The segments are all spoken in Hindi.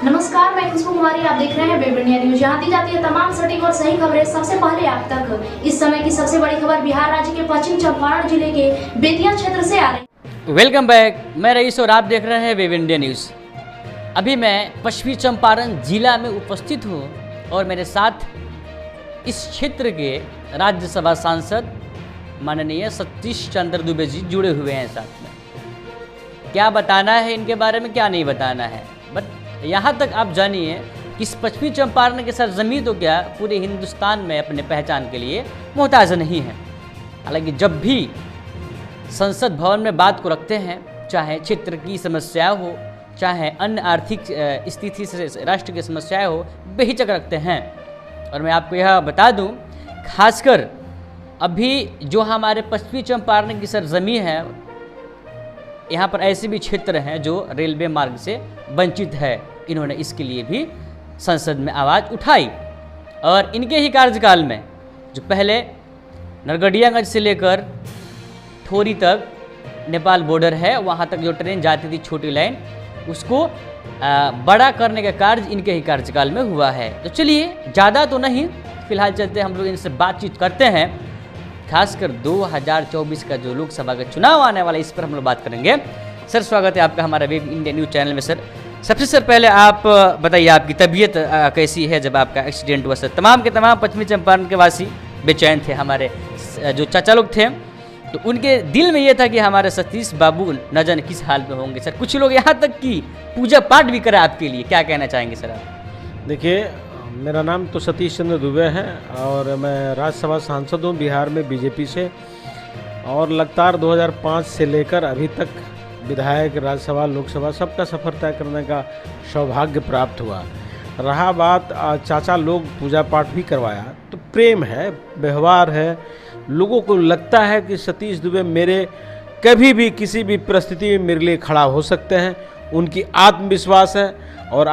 नमस्कार, मैं खुशबू कुमारी। आप देख रहे हैं वेब इंडिया न्यूज। यहाँ दी जाती है तमाम सटीक और सही खबरें सबसे पहले आप तक। इस समय की सबसे बड़ी खबर बिहार राज्य के पश्चिम चंपारण जिले के बेतिया क्षेत्र से आ रही। वेलकम बैक, मैं रईस और आप देख रहे हैं वेब इंडिया न्यूज। अभी मैं पश्चिमी चंपारण जिला में उपस्थित हूँ और मेरे साथ इस क्षेत्र के राज्यसभा सांसद माननीय सतीश चंद्र दुबे जी जुड़े हुए हैं साथ में। क्या बताना है इनके बारे में, क्या नहीं बताना है, बट यहाँ तक आप जानिए कि इस पश्चिमी चंपारण के सरजमीं तो क्या पूरे हिंदुस्तान में अपने पहचान के लिए मोहताज नहीं है। हालांकि जब भी संसद भवन में बात को रखते हैं, चाहे क्षेत्र की समस्या हो, चाहे अन्य आर्थिक स्थिति से राष्ट्र की समस्याएं हो, बेहिचक रखते हैं। और मैं आपको यह बता दूं, खासकर अभी जो हमारे पश्चिमी चंपारण की सरजमीं है, यहाँ पर ऐसे भी क्षेत्र हैं जो रेलवे मार्ग से वंचित है। इन्होंने इसके लिए भी संसद में आवाज़ उठाई और इनके ही कार्यकाल में जो पहले नरगढ़ियागंज से लेकर ठोरी तक नेपाल बॉर्डर है, वहाँ तक जो ट्रेन जाती थी छोटी लाइन, उसको बड़ा करने का कार्य इनके ही कार्यकाल में हुआ है। तो चलिए, ज़्यादा तो नहीं, फिलहाल चलते हम लोग इनसे बातचीत करते हैं। खासकर 2024 का जो लोकसभा का चुनाव आने वाला है, इस पर हम लोग बात करेंगे। सर, स्वागत है आपका हमारा वेब इंडिया न्यूज चैनल में। सर, सबसे सर पहले आप बताइए, आपकी तबीयत कैसी है जब आपका एक्सीडेंट हुआ? सर, तमाम के तमाम पश्चिमी चंपारण के वासी बेचैन थे। हमारे जो चाचा लोग थे तो उनके दिल में ये था कि हमारे सतीश बाबू न जाने किस हाल में होंगे। सर, कुछ लोग यहाँ तक कि पूजा पाठ भी करा आपके लिए, क्या कहना चाहेंगे सर आप? देखिए, मेरा नाम तो सतीश चंद्र दुबे है और मैं राज्यसभा सांसद हूँ बिहार में बीजेपी से, और लगातार 2005 से लेकर अभी तक विधायक, राज्यसभा, लोकसभा सबका सफ़र तय करने का सौभाग्य प्राप्त हुआ। रहा बात चाचा लोग पूजा पाठ भी करवाया, तो प्रेम है, व्यवहार है। लोगों को लगता है कि सतीश दुबे मेरे कभी भी किसी भी परिस्थिति में मेरे लिए खड़ा हो सकते हैं। उनकी आत्मविश्वास है और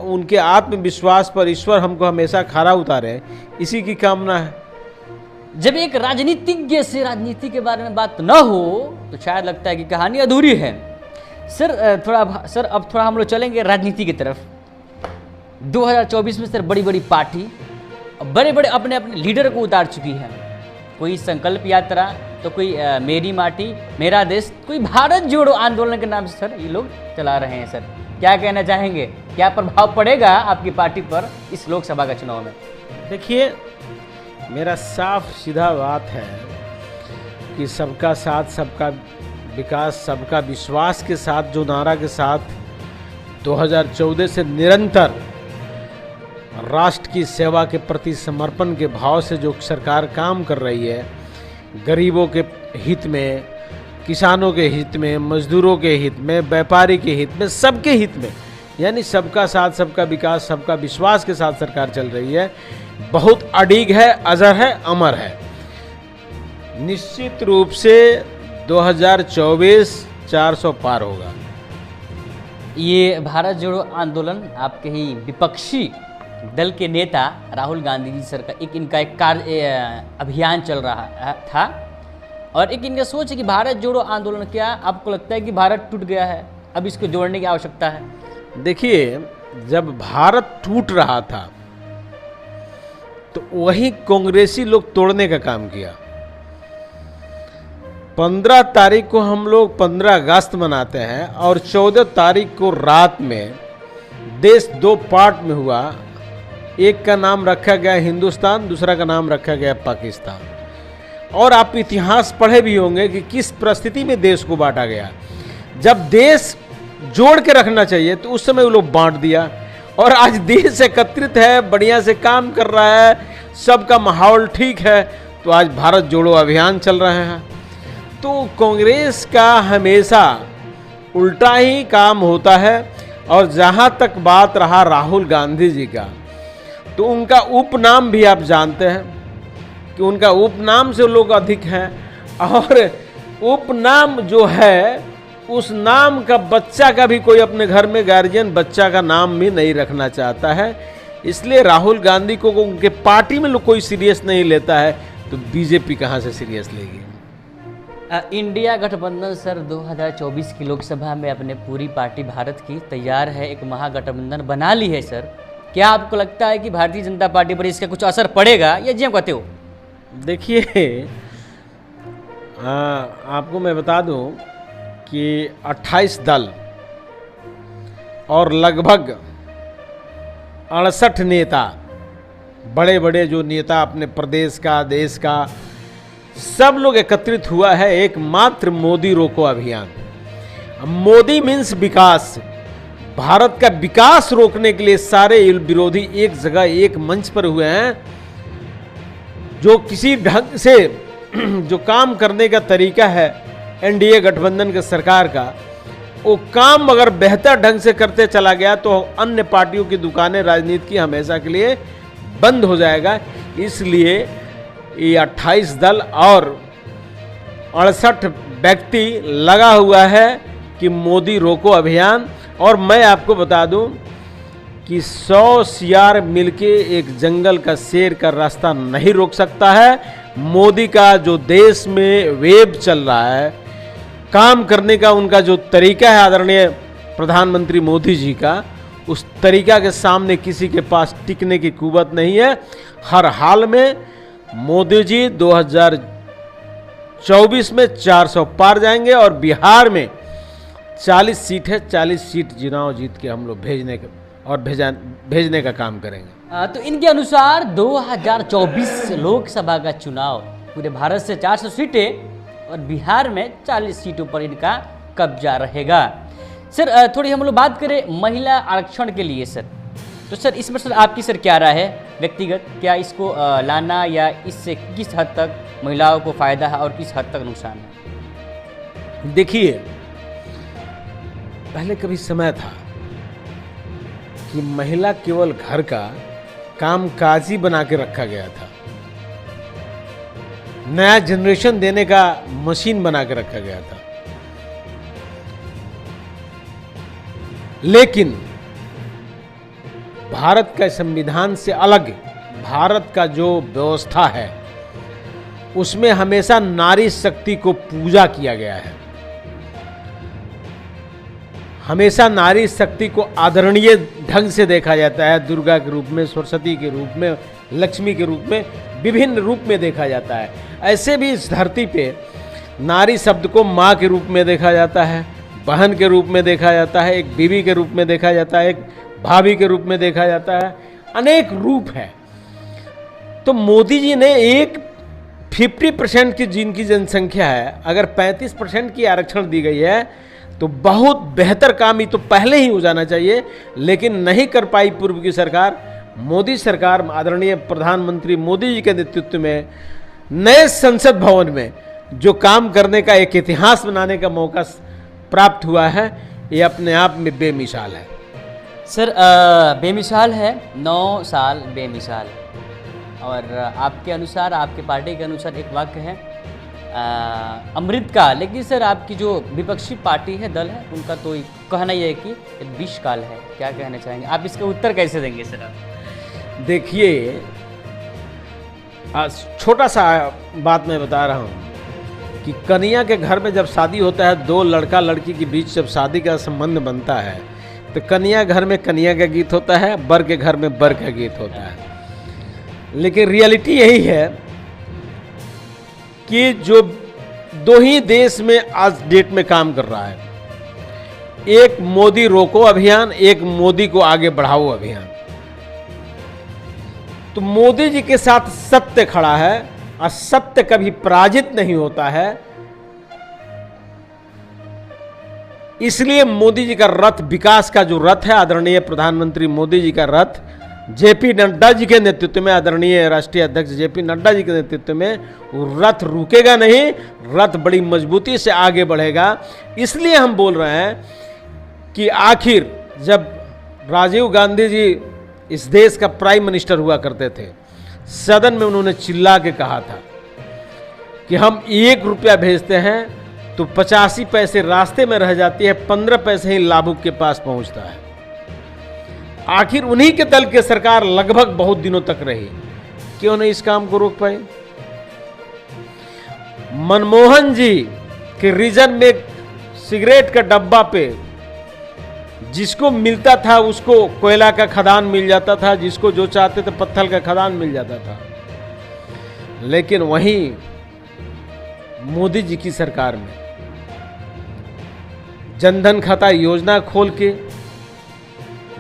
उनके आत्मविश्वास पर ईश्वर हमको हमेशा खरा उतारे, इसी की कामना है। जब एक राजनीतिज्ञ से राजनीति के बारे में बात न हो तो शायद लगता है कि कहानी अधूरी है। सर, अब थोड़ा हम लोग चलेंगे राजनीति की तरफ। 2024 में सर बड़ी बड़ी पार्टी बड़े बड़े अपने अपने लीडर को उतार चुकी है। कोई संकल्प यात्रा, तो कोई मेरी माटी मेरा देश, कोई भारत जोड़ो आंदोलन के नाम से सर ये लोग चला रहे हैं। सर, क्या कहना चाहेंगे, क्या प्रभाव पड़ेगा आपकी पार्टी पर इस लोकसभा का चुनाव में? देखिए, मेरा साफ सीधा बात है कि सबका साथ, सबका विकास, सबका विश्वास के साथ जो नारा के साथ 2014 से निरंतर राष्ट्र की सेवा के प्रति समर्पण के भाव से जो सरकार काम कर रही है, गरीबों के हित में, किसानों के हित में, मजदूरों के हित में, व्यापारी के हित में, सबके हित में, यानी सबका साथ, सबका विकास, सबका विश्वास के साथ सरकार चल रही है। बहुत अडिग है, अजर है, अमर है। निश्चित रूप से 2024 400 पार होगा। ये भारत जोड़ो आंदोलन आपके ही विपक्षी दल के नेता राहुल गांधी जी सर का इनका एक अभियान चल रहा था, और एक इनका सोच है कि भारत जोड़ो आंदोलन, क्या आपको लगता है कि भारत टूट गया है, अब इसको जोड़ने की आवश्यकता है? देखिए, जब भारत टूट रहा था तो वही कांग्रेसी लोग तोड़ने का काम किया। 15 तारीख को हम लोग 15 अगस्त मनाते हैं और 14 तारीख को रात में देश 2 पार्ट में हुआ। एक का नाम रखा गया हिंदुस्तान, दूसरा का नाम रखा गया पाकिस्तान। और आप इतिहास पढ़े भी होंगे कि किस परिस्थिति में देश को बांटा गया। जब देश जोड़ के रखना चाहिए तो उस समय वो लोग बांट दिया, और आज देश एकत्रित है, बढ़िया से काम कर रहा है, सबका माहौल ठीक है, तो आज भारत जोड़ो अभियान चल रहे हैं। तो कांग्रेस का हमेशा उल्टा ही काम होता है। और जहाँ तक बात रहा राहुल गांधी जी का, तो उनका उपनाम भी आप जानते हैं कि उनका उपनाम से लोग अधिक हैं, और उपनाम जो है उस नाम का बच्चा का भी कोई अपने घर में गार्जियन बच्चा का नाम भी नहीं रखना चाहता है। इसलिए राहुल गांधी को उनके पार्टी में लोग कोई सीरियस नहीं लेता है, तो बीजेपी कहाँ से सीरियस लेगी? इंडिया गठबंधन सर 2024 की लोकसभा में अपने पूरी पार्टी भारत की तैयार है, एक महागठबंधन बना ली है सर। क्या आपको लगता है कि भारतीय जनता पार्टी पर इसका कुछ असर पड़ेगा या जी कहते हो? देखिए, आपको मैं बता दूं कि 28 दल और लगभग 68 नेता, बड़े बड़े जो नेता अपने प्रदेश का, देश का, सब लोग एकत्रित हुआ है एकमात्र मोदी रोको अभियान। मोदी मीन्स विकास। भारत का विकास रोकने के लिए सारे विरोधी एक जगह, एक मंच पर हुए हैं। जो किसी ढंग से जो काम करने का तरीका है एनडीए गठबंधन के सरकार का, वो काम अगर बेहतर ढंग से करते चला गया तो अन्य पार्टियों की दुकानें राजनीति की हमेशा के लिए बंद हो जाएगा। इसलिए ये 28 दल और 68 व्यक्ति लगा हुआ है कि मोदी रोको अभियान। और मैं आपको बता दूं कि 100 सियार मिलके एक जंगल का शेर का रास्ता नहीं रोक सकता है। मोदी का जो देश में वेब चल रहा है, काम करने का उनका जो तरीका है आदरणीय प्रधानमंत्री मोदी जी का, उस तरीका के सामने किसी के पास टिकने की कुवत नहीं है। हर हाल में मोदी जी 2024 में 400 पार जाएंगे और बिहार में 40 सीट है, 40 सीट चुनाव जीत के हम लोग भेजने का काम करेंगे। तो इनके अनुसार 2024 लोकसभा का चुनाव पूरे भारत से 400 सीटें और बिहार में 40 सीटों पर इनका कब्जा रहेगा। सर थोड़ी हम लोग बात करें महिला आरक्षण के लिए सर, तो सर इस पर सर आपकी सर क्या राय है व्यक्तिगत? क्या इसको लाना या इससे किस हद तक महिलाओं को फायदा है और किस हद तक नुकसान है? देखिए, पहले कभी समय था कि महिला केवल घर का कामकाजी बना के रखा गया था, नया जनरेशन देने का मशीन बना के रखा गया था। लेकिन भारत का संविधान से अलग भारत का जो व्यवस्था है उसमें हमेशा नारी शक्ति को पूजा किया गया है। हमेशा नारी शक्ति को आदरणीय ढंग से देखा जाता है, दुर्गा के रूप में, सरस्वती के रूप में, लक्ष्मी के रूप में, विभिन्न रूप में देखा जाता है। ऐसे भी इस धरती पे नारी शब्द को माँ के रूप में देखा जाता है, बहन के रूप में देखा जाता है, एक बीवी के रूप में देखा जाता है, एक भाभी के रूप में देखा जाता है, अनेक रूप है। तो मोदी जी ने एक 50% की जिनकी जनसंख्या है, अगर 35% की आरक्षण दी गई है तो बहुत बेहतर काम ही तो पहले ही हो जाना चाहिए, लेकिन नहीं कर पाई पूर्व की सरकार। मोदी सरकार आदरणीय प्रधानमंत्री मोदी जी के नेतृत्व में नए संसद भवन में जो काम करने का एक इतिहास बनाने का मौका प्राप्त हुआ है, ये अपने आप में बेमिसाल है। सर बेमिसाल है, 9 साल बेमिसाल। और आपके अनुसार, आपके पार्टी के अनुसार एक वाक्य है अमृत काल, लेकिन सर आपकी जो विपक्षी पार्टी है, दल है, उनका तो कहना यह है कि विष काल है। क्या कहना चाहेंगे आप, इसका उत्तर कैसे देंगे सर आप? देखिए, छोटा सा बात मैं बता रहा हूँ कि कन्या के घर में जब शादी होता है, दो लड़का लड़की के बीच जब शादी का संबंध बनता है तो कन्या घर में कन्या का गीत होता है, बर के घर में बर का गीत होता है। लेकिन रियलिटी यही है कि जो दो ही देश में आज डेट में काम कर रहा है, एक मोदी रोको अभियान, एक मोदी को आगे बढ़ाओ अभियान। तो मोदी जी के साथ सत्य खड़ा है और सत्य कभी पराजित नहीं होता है। इसलिए मोदी जी का रथ, विकास का जो रथ है, आदरणीय प्रधानमंत्री मोदी जी का रथ, जेपी नड्डा जी के नेतृत्व में, आदरणीय राष्ट्रीय अध्यक्ष जेपी नड्डा जी के नेतृत्व में, वो रथ रुकेगा नहीं, रथ बड़ी मजबूती से आगे बढ़ेगा। इसलिए हम बोल रहे हैं कि आखिर जब राजीव गांधी जी इस देश का प्राइम मिनिस्टर हुआ करते थे, सदन में उन्होंने चिल्ला के कहा था कि हम 1 रुपया भेजते हैं तो 85 पैसे रास्ते में रह जाती है, 15 पैसे ही लाभुक के पास पहुंचता है। आखिर उन्हीं के दल की सरकार लगभग बहुत दिनों तक रही, क्यों नहीं इस काम को रोक पाई? मनमोहन जी कि रीजन में सिगरेट का डब्बा पे जिसको मिलता था उसको कोयला का खदान मिल जाता था, जिसको जो चाहते थे पत्थर का खदान मिल जाता था। लेकिन वहीं मोदी जी की सरकार में जनधन खाता योजना खोल के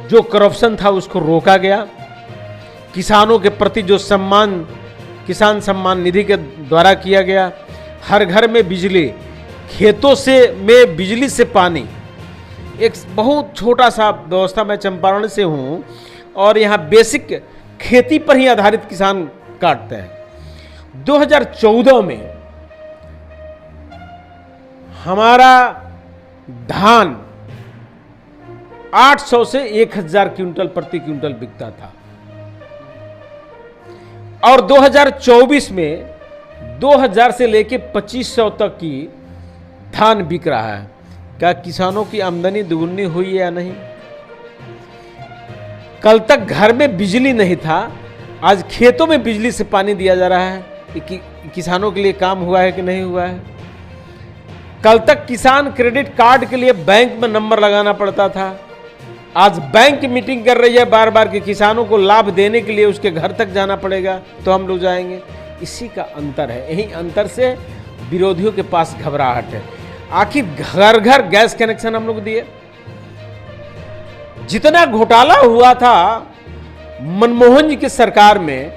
जो करप्शन था उसको रोका गया। किसानों के प्रति जो सम्मान किसान सम्मान निधि के द्वारा किया गया, हर घर में बिजली, खेतों से में बिजली से पानी, एक बहुत छोटा सा व्यवस्था। मैं चंपारण से हूँ और यहाँ बेसिक खेती पर ही आधारित किसान काटते हैं। 2014 में हमारा धान 800 से 1000 क्विंटल प्रति क्विंटल बिकता था और 2024 में 2000 से लेके 2500 तक की धान बिक रहा है। क्या किसानों की आमदनी दुगुनी हुई है या नहीं? कल तक घर में बिजली नहीं था, आज खेतों में बिजली से पानी दिया जा रहा है। किसानों के लिए काम हुआ है कि नहीं हुआ है? कल तक किसान क्रेडिट कार्ड के लिए बैंक में नंबर लगाना पड़ता था, आज बैंक मीटिंग कर रही है बार बार कि किसानों को लाभ देने के लिए उसके घर तक जाना पड़ेगा तो हम लोग जाएंगे। इसी का अंतर है। यही अंतर से विरोधियों के पास घबराहट है। आखिर घर घर गैस कनेक्शन हम लोग दिए। जितना घोटाला हुआ था मनमोहन जी की सरकार में,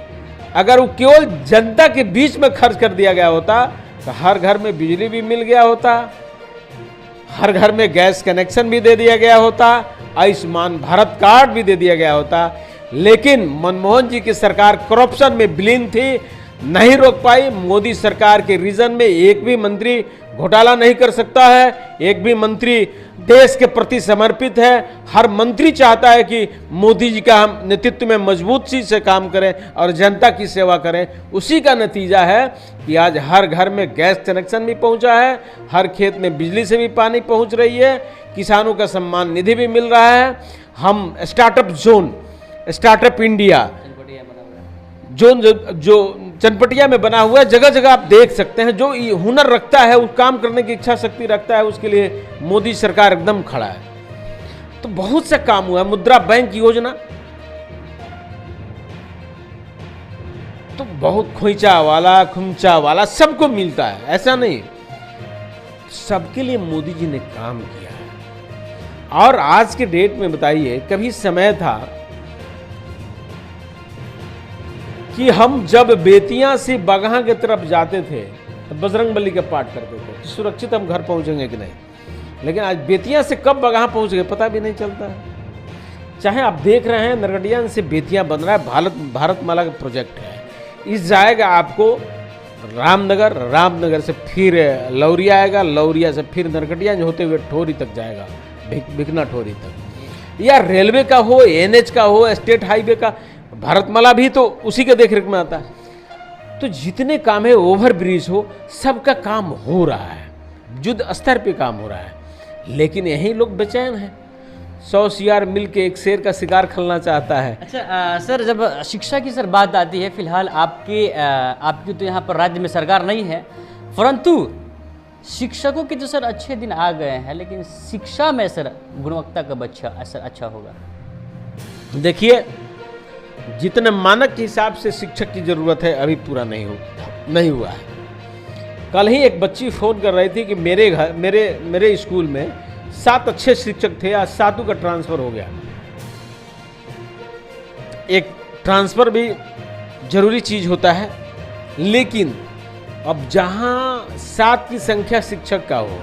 अगर वो केवल जनता के बीच में खर्च कर दिया गया होता तो हर घर में बिजली भी मिल गया होता, हर घर में गैस कनेक्शन भी दे दिया गया होता, आयुष्मान भारत कार्ड भी दे दिया गया होता। लेकिन मनमोहन जी की सरकार करप्शन में विलीन थी, नहीं रोक पाई। मोदी सरकार के रीजन में एक भी मंत्री घोटाला नहीं कर सकता है, एक भी मंत्री देश के प्रति समर्पित है। हर मंत्री चाहता है कि मोदी जी का हम नेतृत्व में मजबूती से काम करें और जनता की सेवा करें। उसी का नतीजा है कि आज हर घर में गैस कनेक्शन भी पहुंचा है, हर खेत में बिजली से भी पानी पहुंच रही है, किसानों का सम्मान निधि भी मिल रहा है। हम startup zone, startup India zone जो चनपटिया में बना हुआ है, जगह जगह आप देख सकते हैं। जो हुनर रखता है, उस काम करने की इच्छा शक्ति रखता है, उसके लिए मोदी सरकार एकदम खड़ा है। तो बहुत से काम हुआ है। मुद्रा बैंक योजना तो बहुत खोइचा वाला खुमचा वाला सबको मिलता है, ऐसा नहीं, सबके लिए मोदी जी ने काम किया है। और आज के डेट में बताइए, कभी समय था कि हम जब बेतिया से बगहा की तरफ जाते थे तो बजरंगबली का पाठ करते थे कि सुरक्षित हम घर पहुंचेंगे कि नहीं, लेकिन आज बेतिया से कब बगहा पहुंच गए पता भी नहीं चलता है। चाहे आप देख रहे हैं नरकटिया से बेतिया बन रहा है, भारतमाला का प्रोजेक्ट है। इस जाएगा आपको रामनगर, रामनगर से फिर लौरिया आएगा, लौरिया से फिर नरकटिया होते हुए ठोरी तक जाएगा, भिकना ठोरी तक। या रेलवे का हो, NH का हो, स्टेट हाईवे का, भारतमाला भी तो उसी के देखरेख में आता है। तो जितने काम है, ओवर ब्रिज हो, सबका काम हो रहा है, युद्ध स्तर पे काम हो रहा है। लेकिन यही लोग बेचैन हैं। 100 CR मिल के एक शेर का शिकार खेलना चाहता है। अच्छा सर, जब शिक्षा की सर बात आती है, फिलहाल आपकी तो यहाँ पर राज्य में सरकार नहीं है, परंतु शिक्षकों के तो सर अच्छे दिन आ गए हैं, लेकिन शिक्षा में सर गुणवत्ता कब अच्छा होगा? देखिए, जितने मानक के हिसाब से शिक्षक की जरूरत है अभी पूरा नहीं हुआ है। कल ही एक बच्ची फोन कर रही थी कि मेरे स्कूल में 7 अच्छे शिक्षक थे, आज 7 का ट्रांसफर हो गया। एक ट्रांसफर भी जरूरी चीज होता है, लेकिन अब जहां 7 की संख्या शिक्षक का हो,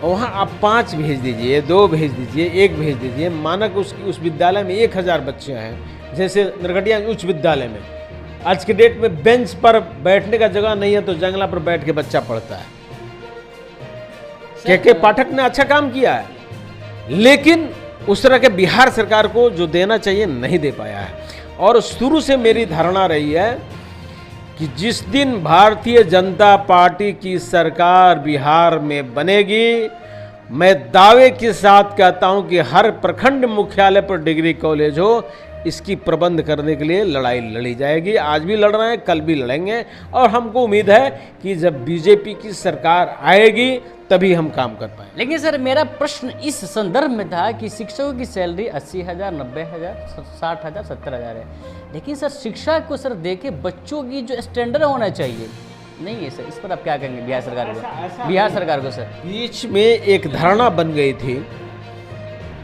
वहां आप 5 भेज दीजिए, 2 भेज दीजिए, 1 भेज दीजिए। मानक उस विद्यालय में 1000 बच्चे हैं, जैसे नरकटिया उच्च विद्यालय में आज के डेट में बेंच पर बैठने का जगह नहीं है तो जंगला पर बैठ के बच्चा पढ़ता है। के पाठक ने अच्छा काम किया है, लेकिन उस तरह के बिहार सरकार को जो देना चाहिए नहीं दे पाया है। और शुरू से मेरी धारणा रही है कि जिस दिन भारतीय जनता पार्टी की सरकार बिहार में बनेगी, मैं दावे के साथ कहता हूं कि हर प्रखंड मुख्यालय पर डिग्री कॉलेज हो, इसकी प्रबंध करने के लिए लड़ाई लड़ी जाएगी। आज भी लड़ रहे हैं, कल भी लड़ेंगे, और हमको उम्मीद है कि जब बीजेपी की सरकार आएगी तभी हम काम कर पाएंगे। लेकिन सर मेरा प्रश्न इस संदर्भ में था कि शिक्षकों की सैलरी 80,000, 90,000, 60,000, 70,000 है, लेकिन सर शिक्षा को सर देखे बच्चों की जो स्टैंडर्ड होना चाहिए नहीं है सर। इस पर आप क्या कहेंगे बिहार सरकार को? बिहार सरकार को सर बीच में एक धारणा बन गई थी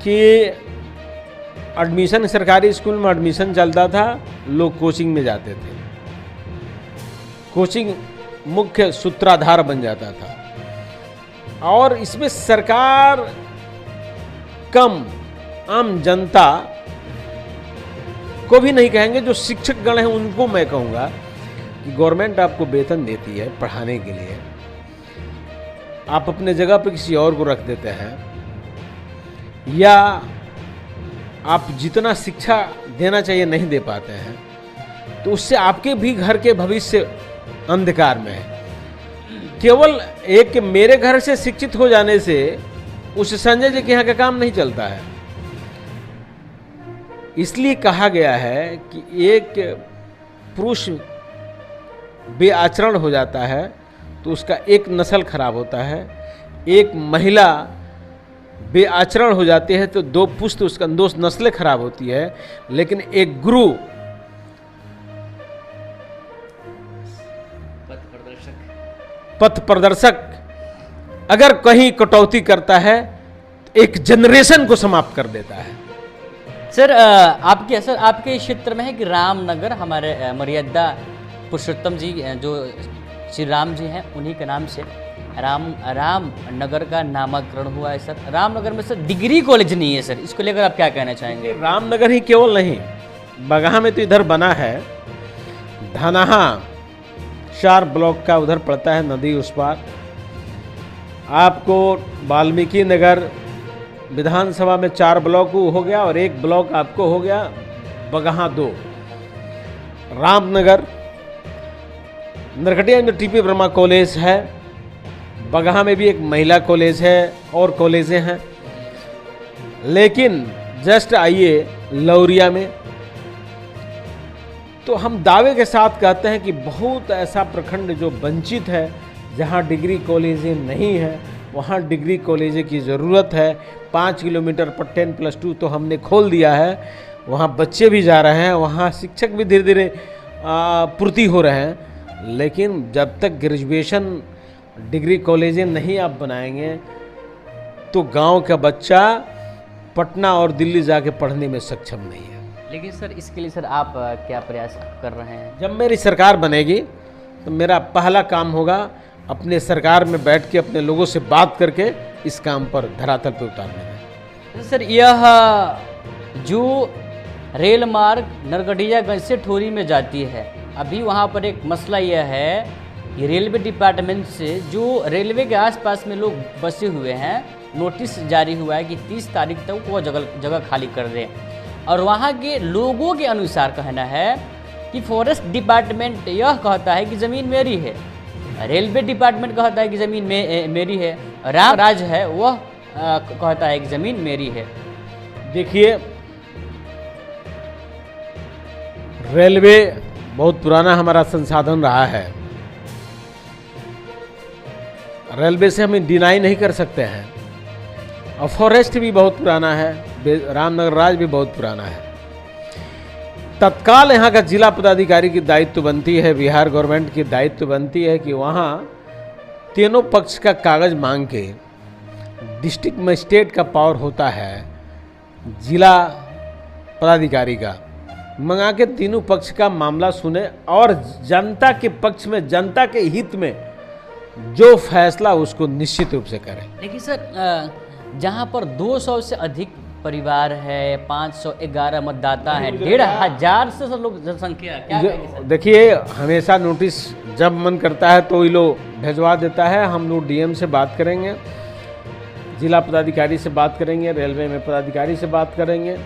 कि एडमिशन, सरकारी स्कूल में एडमिशन चलता था, लोग कोचिंग में जाते थे, कोचिंग मुख्य सूत्राधार बन जाता था, और इसमें सरकार कम, आम जनता को भी नहीं कहेंगे, जो शिक्षक गण हैं उनको मैं कहूँगा कि गवर्नमेंट आपको वेतन देती है पढ़ाने के लिए, आप अपने जगह पर किसी और को रख देते हैं, या आप जितना शिक्षा देना चाहिए नहीं दे पाते हैं, तो उससे आपके भी घर के भविष्य अंधकार में है। केवल एक मेरे घर से शिक्षित हो जाने से उस संजय जी के यहाँ का काम नहीं चलता है। इसलिए कहा गया है कि एक पुरुष बेआचरण हो जाता है तो उसका एक नस्ल खराब होता है, एक महिला बेआचरण हो जाती है तो दो पुश्त, उसका दो नस्लें खराब होती है। लेकिन एक गुरु पथ प्रदर्शक अगर कहीं कटौती करता है तो एक जनरेशन को समाप्त कर देता है। सर आपके क्षेत्र में है कि रामनगर, हमारे मर्यादा पुरुषोत्तम जी जो श्री राम जी हैं उन्हीं के नाम से राम नगर का नामकरण हुआ है सर। रामनगर में सर डिग्री कॉलेज नहीं है सर, इसको लेकर आप क्या कहना चाहेंगे? रामनगर ही केवल नहीं, बगहा में तो इधर बना है, धनाहा 4 ब्लॉक का उधर पड़ता है, नदी उस पार। आपको वाल्मीकि नगर विधानसभा में 4 ब्लॉक हो गया, और 1 ब्लॉक आपको हो गया बगहा 2। रामनगर, नरकटिया में टीपी वर्मा कॉलेज है, बगहा में भी एक महिला कॉलेज है और कॉलेजें हैं। लेकिन जस्ट आइए लौरिया में, तो हम दावे के साथ कहते हैं कि बहुत ऐसा प्रखंड जो वंचित है, जहां डिग्री कॉलेजें नहीं है, वहां डिग्री कॉलेज की ज़रूरत है। 5 किलोमीटर पर 10+2 तो हमने खोल दिया है, वहां बच्चे भी जा रहे हैं, वहां शिक्षक भी धीरे धीरे पूर्ति हो रहे हैं। लेकिन जब तक ग्रेजुएशन डिग्री कॉलेजें नहीं आप बनाएंगे तो गांव का बच्चा पटना और दिल्ली जाके पढ़ने में सक्षम नहीं है। लेकिन सर इसके लिए सर आप क्या प्रयास कर रहे हैं? जब मेरी सरकार बनेगी तो मेरा पहला काम होगा अपने सरकार में बैठ के अपने लोगों से बात करके इस काम पर धरातल पर उतारने का। सर यह जो रेल मार्ग नरकटियागंज से ठोरी में जाती है, अभी वहाँ पर एक मसला यह है कि रेलवे डिपार्टमेंट से जो रेलवे के आसपास में लोग बसे हुए हैं, नोटिस जारी हुआ है कि 30 तारीख तक वो जगह खाली कर दें। और वहाँ के लोगों के अनुसार कहना है कि फॉरेस्ट डिपार्टमेंट यह कहता है कि ज़मीन मेरी है, रेलवे डिपार्टमेंट कहता है कि ज़मीन मेरी है, राम राज है वह कहता है कि ज़मीन मेरी है। देखिए, रेलवे बहुत पुराना हमारा संसाधन रहा है, रेलवे से हम डिनाई नहीं कर सकते हैं, और फॉरेस्ट भी बहुत पुराना है, रामनगर राज भी बहुत पुराना है। तत्काल यहाँ का जिला पदाधिकारी की दायित्व बनती है, बिहार गवर्नमेंट की दायित्व बनती है कि वहाँ तीनों पक्ष का कागज मांग के, डिस्ट्रिक्ट मजिस्ट्रेट का पावर होता है जिला पदाधिकारी का, मंगा के तीनों पक्ष का मामला सुने और जनता के पक्ष में, जनता के हित में जो फैसला उसको निश्चित रूप से करें। लेकिन सर जहाँ पर 200 से अधिक परिवार है, 511 मतदाता हैं, 1,500 से लोग जनसंख्या, क्या देखिए, हमेशा नोटिस जब मन करता है तो ये लोग भेजवा देता है। हम लोग डीएम से बात करेंगे, जिला पदाधिकारी से बात करेंगे, रेलवे में पदाधिकारी से बात करेंगे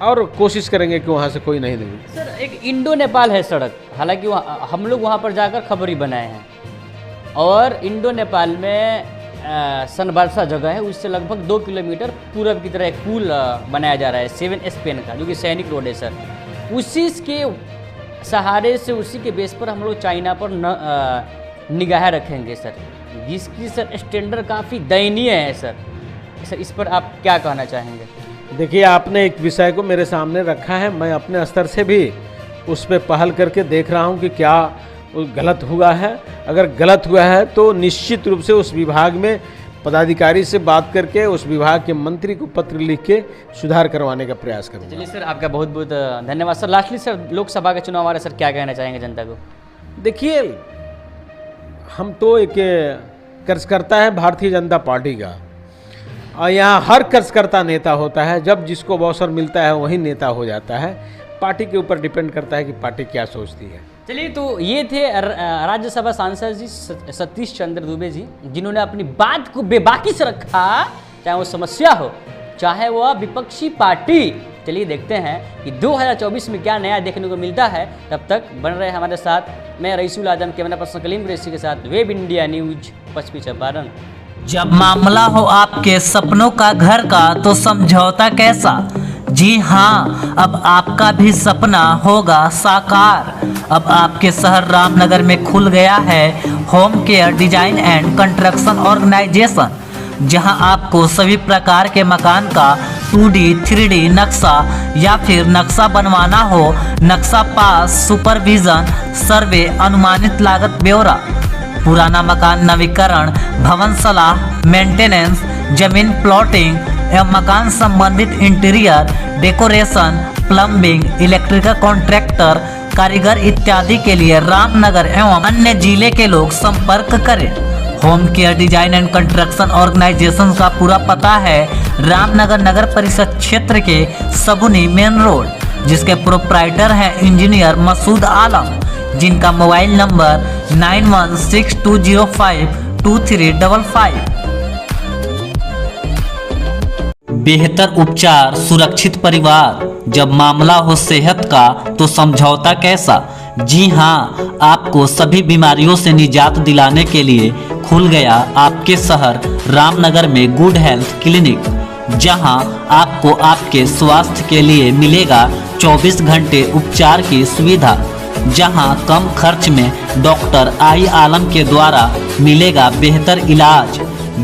और कोशिश करेंगे कि वहाँ से कोई नहीं लगे। सर एक इंडो नेपाल है सड़क, हालांकि हम लोग वहाँ पर जाकर खबरी बनाए हैं, और इंडो नेपाल में सनबरसा जगह है उससे लगभग 2 किलोमीटर पूरब की तरह एक पुल बनाया जा रहा है 7 स्पेन का, जो कि सैनिक रोड है सर। उसी के सहारे से, उसी के बेस पर हम लोग चाइना पर निगाह रखेंगे सर, जिसकी सर स्टैंडर्ड काफ़ी दयनीय है सर। सर इस पर आप क्या कहना चाहेंगे? देखिए, आपने एक विषय को मेरे सामने रखा है, मैं अपने स्तर से भी उस पर पहल करके देख रहा हूं कि क्या गलत हुआ है। अगर गलत हुआ है तो निश्चित रूप से उस विभाग में पदाधिकारी से बात करके उस विभाग के मंत्री को पत्र लिख के सुधार करवाने का प्रयास करूँगा। चलिए सर, आपका बहुत बहुत धन्यवाद सर। लास्टली सर, लोकसभा का चुनाव आ रहा है सर, क्या कहना चाहेंगे जनता को? देखिए, हम तो एक कार्यकर्ता है भारतीय जनता पार्टी का, और यहाँ हर कार्यकर्ता नेता होता है। जब जिसको अवसर मिलता है वही नेता हो जाता है। पार्टी के ऊपर डिपेंड करता है कि पार्टी क्या सोचती है। चलिए, तो ये थे राज्यसभा सांसद जी सतीश चंद्र दुबे जी, जिन्होंने अपनी बात को बेबाकी से रखा, चाहे वो समस्या हो, चाहे वह विपक्षी पार्टी। चलिए देखते हैं कि 2024 में क्या नया देखने को मिलता है। तब तक बन रहे हमारे साथ। मैं रईसुल आजम, कैमरा पर्सन कलीम कुरैशी के साथ, वेब इंडिया न्यूज, पश्चिमी चंपारण। जब मामला हो आपके सपनों का घर का तो समझौता कैसा? जी हाँ, अब आपका भी सपना होगा साकार। अब आपके शहर रामनगर में खुल गया है home care design and construction organisation, जहां आपको सभी प्रकार के मकान का 2D 3D नक्शा या फिर नक्शा बनवाना हो, नक्शा पास, सुपरविजन, सर्वे, अनुमानित लागत ब्यौरा, पुराना मकान नवीकरण, भवन सलाह, मेंटेनेंस, जमीन प्लॉटिंग एवं मकान संबंधित interior decoration, plumbing, electrical contractor, कारीगर इत्यादि के लिए रामनगर एवं अन्य जिले के लोग संपर्क करें। Home care design and construction organisation का पूरा पता है रामनगर नगर परिषद क्षेत्र के सगुनी मेन रोड, जिसके प्रोप्राइटर हैं इंजीनियर मसूद आलम, जिनका मोबाइल नंबर 9162052355। बेहतर उपचार, सुरक्षित परिवार, जब मामला हो सेहत का तो समझौता कैसा? जी हाँ, आपको सभी बीमारियों से निजात दिलाने के लिए खुल गया आपके शहर रामनगर में गुड हेल्थ क्लिनिक, जहां आपको आपके स्वास्थ्य के लिए मिलेगा 24 घंटे उपचार की सुविधा, जहां कम खर्च में डॉक्टर आई आलम के द्वारा मिलेगा बेहतर इलाज,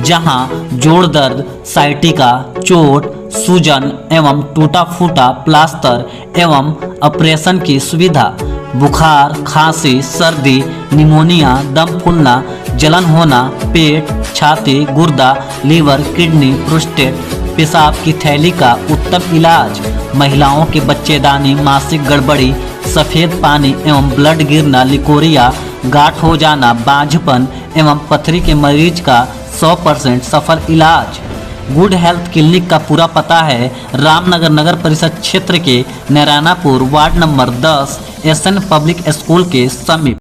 जहां जोड़ दर्द, साइटिका, चोट, सूजन एवं टूटा फूटा प्लास्टर एवं ऑपरेशन की सुविधा, बुखार, खांसी, सर्दी, निमोनिया, दम फूलना, जलन होना, पेट, छाती, गुर्दा, लीवर, किडनी, प्रोस्टेट, पेशाब की थैली का उत्तम इलाज, महिलाओं के बच्चेदानी, मासिक गड़बड़ी, सफ़ेद पानी एवं ब्लड गिरना, लिकोरिया, गांठ हो जाना, बांझपन एवं पथरी के मरीज का 100% सफल इलाज। गुड हेल्थ क्लिनिक का पूरा पता है रामनगर नगर परिषद क्षेत्र के Narayanapur ward number 10 SN public school के समीप।